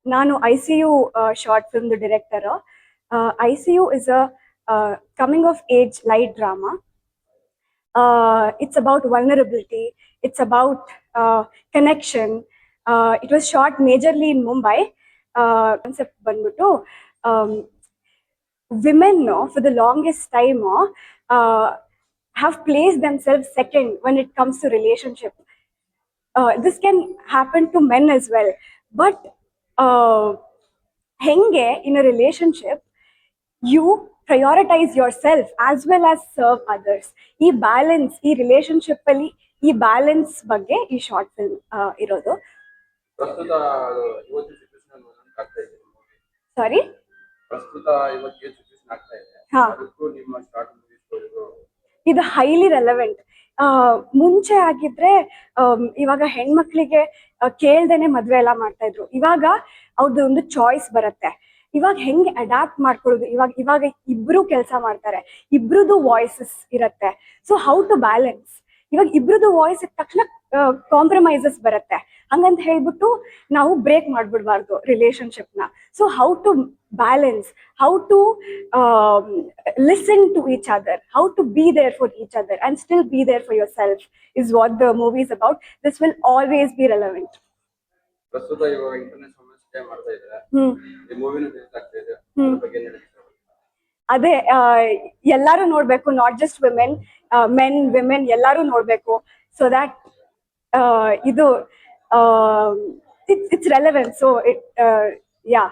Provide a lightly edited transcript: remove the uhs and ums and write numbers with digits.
ನಾನು ICU short film director. ICU is a coming of age light drama. It's about vulnerability. It's about connection. It was shot majorly in Mumbai. Concept ಬಂದ್ಬಿಟ್ಟು women for the longest time have placed themselves second when it comes to relationship. This can happen to men as well, but henge in a relationship you prioritize yourself as well as serve others. ಈ balance, ಈ relationship ಅಲ್ಲಿ ಈ balance ಬಗ್ಗೆ ಈ short film ಇರೋದು. ಪ್ರಸ್ತುತ ಇವತ್ತು situation ಆಗ್ತಾ ಇದೆ. ಸಾರಿ, ಪ್ರಸ್ತುತ ಇವತ್ತು ಸಿಚುವೇಶನ್ ಆಗ್ತಾ ಇದೆ. ಹಾ, ಅದಕ್ಕೂ ನಿಮ್ಮ ಶಾರ್ಟ್ ಮೂವೀಸ್ ಇದು ಹೈಲಿ ರೆಲೆವೆಂಟ್. ಮುಂಚೆ ಆಗಿದ್ರೆ ಇವಾಗ ಹೆಣ್ಮಕ್ಳಿಗೆ ಕೇಳ್ದೇನೆ ಮದ್ವೆ ಎಲ್ಲ ಮಾಡ್ತಾ ಇದ್ರು. ಇವಾಗ ಅವ್ರದ್ದು ಒಂದು ಚಾಯ್ಸ್ ಬರುತ್ತೆ. ಇವಾಗ ಹೆಂಗೆ ಅಡ್ಯಾಪ್ಟ್ ಮಾಡ್ಕೊಳ್ಳೋದು, ಇವಾಗ ಇಬ್ರು ಕೆಲಸ ಮಾಡ್ತಾರೆ, ಇಬ್ರದ್ದು ವಾಯ್ಸಸ್ ಇರತ್ತೆ. ಸೊ ಹೌ ಟು ಬ್ಯಾಲೆನ್ಸ್, ಇವಾಗ ಇಬ್ರದ್ದು ವಾಯ್ಸ್ ಇದ್ದ ತಕ್ಷಣ ಕಾಂಪ್ರಮೈಸಸ್ ಬರುತ್ತೆ. ಹಂಗಂತ ಹೇಳ್ಬಿಟ್ಟು ನಾವು ಬ್ರೇಕ್ ಮಾಡ್ಬಿಡ್ಬಾರ್ದು ರಿಲೇಶನ್ಶಿಪ್ನ. So how to balance, how to listen to each other, how to be there for each other and still be there for yourself is what the movie is about. This will always be relevant. ಪ್ರಸ್ತುತ ಇವಾಗ internet ಸಮಸ್ಯೆ ಮಾಡ್ತಾ ಇದ್ದಾರೆ. ಈ ಮೂವಿನ release ಆಗ್ತಾ ಇದೆ, ಅದರ ಬಗ್ಗೆ ಏನು ಹೇಳ್ತೀರಾ? ಅದೇ ಎಲ್ಲರೂ ನೋಡ್ಬೇಕು, not just women, men women ಎಲ್ಲರೂ ನೋಡ್ಬೇಕು. ಸೊ ದಟ್ ಇದು ಇಟ್ಸ್ ರೆಲೆವೆಂಟ್. So yeah